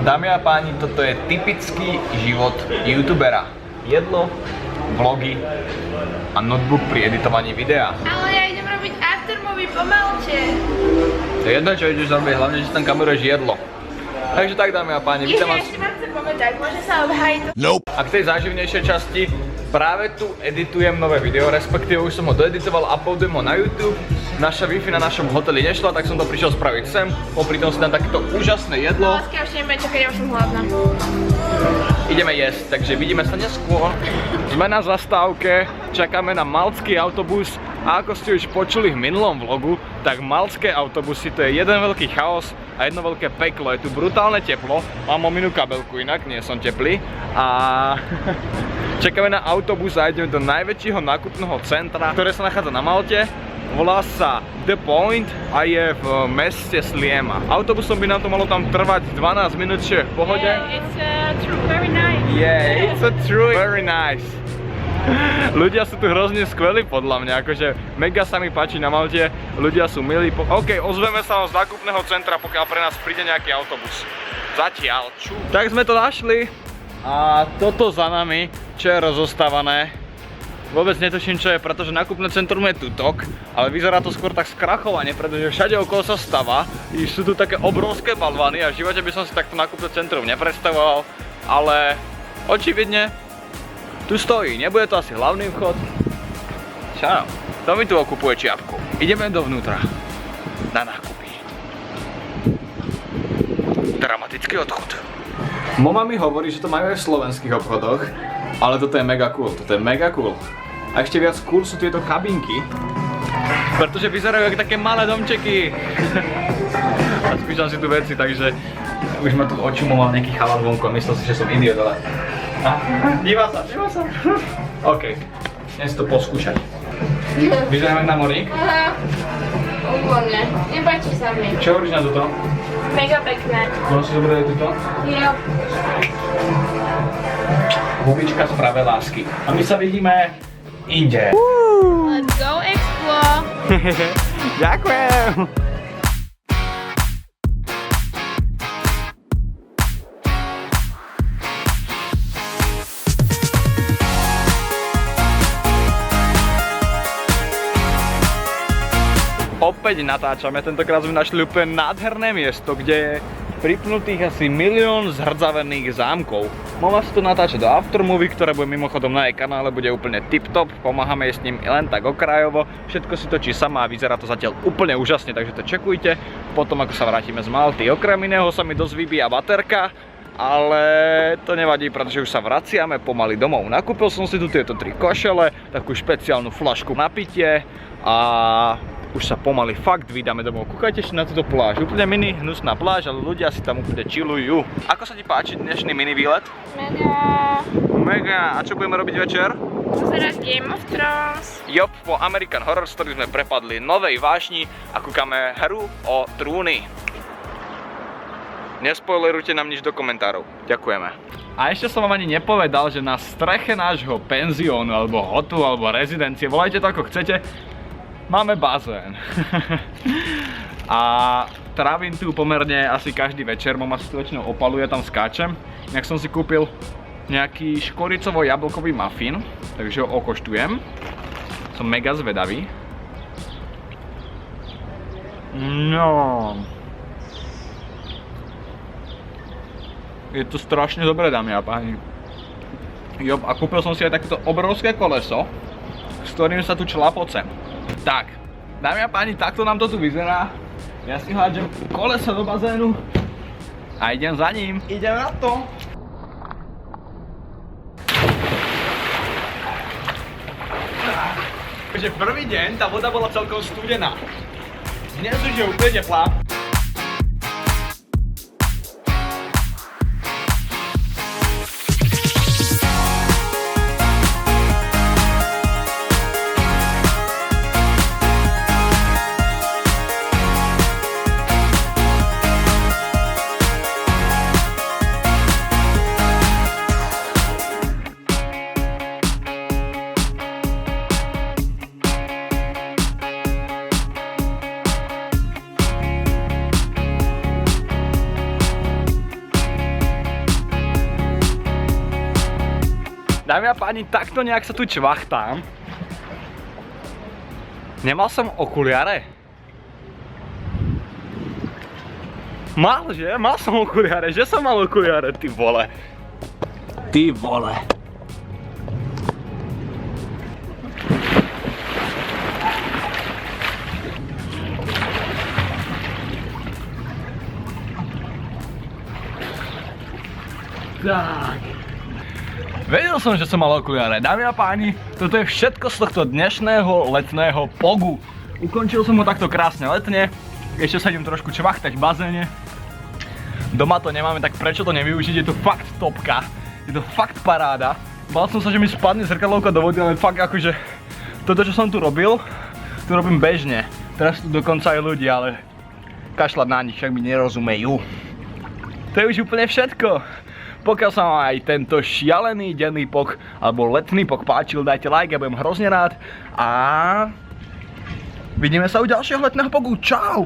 Dámy a páni, toto je typický život youtubera. Jedlo, vlogy a notebook pri editovaní videa. Ale ja idem robiť aftermovie pomalšie. To je jedno, čo ideš robiť, hlavne, že tam kameruješ jedlo. Takže tak, dámy a páni, vítam vás. Ešte vám chcem povedať, môže sa obhájiť. Nope. A k tej záživnejšej časti práve tu editujem nové video, respektíve už som ho doeditoval, uploadujem ho na YouTube. Naša Wi-Fi na našom hoteli nešla, tak som to prišiel spraviť sem. Popri tom si dám takéto úžasné jedlo. Láska, už nebudem čakať, ja už som hladná. Ideme jesť, takže vidíme sa neskôr. Sme na zastávke, čakáme na maltský autobus a ako ste už počuli v minulom vlogu, tak maltské autobusy to je jeden veľký chaos a jedno veľké peklo. Je tu brutálne teplo, mám ominú kabelku inak, nie som teplý a čakáme na autobus a ideme do najväčšieho nákupného centra, ktoré sa nachádza na Malte. Volá sa The Point a je v meste Sliema. Autobusom by nám to malo tam trvať 12 minút, čiže v pohode. Yeah, it's very nice. Yeah, it's very nice. Ľudia sú tu hrozne skvelí podľa mňa, akože mega sa mi páči na Malte, ľudia sú milí. OK, ozveme sa z nákupného centra, pokiaľ pre nás príde nejaký autobus. Zatiaľ, ču. Tak sme to našli a toto za nami, čo je rozostávané. Vôbec netuším, čo je, pretože nákupné centrum je tutok, ale vyzerá to skôr tak skrachovane, pretože všade okolo sa stava. Sú tu také obrovské balvany a v živote by som si takto nákupné centrum nepredstavoval, ale očividne tu stojí. Nebude to asi hlavný vchod. Čau, to mi tu okupuje čiapku. Ideme dovnútra na nákupy. Dramatický odchod. Mama mi hovorí, že to majú aj v slovenských obchodoch, ale toto je mega cool, toto je mega cool. A ešte viac cool sú tieto kabinky, pretože vyzerajú ako také malé domčeky. A spíšam si tu veci, takže už ma tu očumoval nejaký chalan vonku a myslel si, že som idiot, ale... Díva sa. OK, idem si to poskúšať. Vyzerám na morík? Aha, úplne, nepáči sa mi. Čo hovoríš na toto? Mega pekné. Bolo si dobre toto? Jo. Hubička z pravé lásky. A my sa vidíme inde. Let's go explore. Ďakujem. Opäť natáčame, tentokrát sme našli úplne nádherné miesto, kde je pripnutých asi 1 000 000 zhrdzavených zámkov. Mama si to natáča do aftermovie, ktoré bude mimochodom na jej kanále, bude úplne tip-top, pomáhame jej s ním len tak okrajovo, všetko si točí sama a vyzerá to zatiaľ úplne úžasne, takže to čekujte. Potom ako sa vrátime z Malty, okrem iného sa mi dosť vybíja baterka, ale to nevadí, pretože už sa vraciame pomaly domov. Nakúpil som si tu tieto 3 košele, takú špeciálnu flašku na pitie a už sa pomaly fakt vydáme domov. Kúkajte ešte na túto pláž. Úplne mini, hnusná pláž, ale ľudia si tam úplne chillujú. Ako sa ti páči dnešný mini výlet? Mega. A čo budeme robiť večer? Pozerať Game of Thrones. Jop, po American Horror Story sme prepadli novej vášni a kúkame hru o trúny. Nespoilerujte nám nič do komentárov. Ďakujeme. A ešte som vám ani nepovedal, že na streche nášho penziónu, alebo hotelu, alebo rezidencie, volajte to ako chcete, máme bazén. A trávim tu pomerne asi každý večer, mama si tu väčšinou opaluje, tam skáčem. Inak som si kúpil nejaký škoricovo-jablkový muffin, takže ho okoštujem. Som mega zvedavý. No. Je to strašne dobré, dámy a páni. Jo, a kúpil som si aj takéto obrovské koleso, s ktorým sa tu člapocem. Tak, dámy a páni, takto nám to tu vyzerá. Ja si hádžem koleso do bazénu a idem za ním. Idem na to. Takže prvý deň tá voda bola celkom studená. Dnes už je úplne teplá. dámy a páni, takto nejak sa tu čvachtám. Nemal som okuliare? Mal, že? Mal som okuliare, že som mal okuliare, ty vole. Ty vole. Tak. Vedel som, že som mal okuliare. Dámy a páni, toto je všetko z tohto dnešného letného pogu. Ukončil som ho takto krásne letne. Ešte sa idem trošku čvachtať v bazéne. Doma to nemáme, tak prečo to nevyužiť? Je to fakt topka. Je to fakt paráda. Bál som sa, že mi spadne zrkadlovka do vody, ale fakt akože toto, čo som tu robím bežne. Teraz tu dokonca aj ľudia, ale kašľať na nich, však mi nerozumejú. To je už úplne všetko. Pokiaľ sa vám aj tento šialený denný pok alebo letný pok páčil, dajte like, ja budem hrozne rád a vidíme sa u ďalšieho letného poku. Čau!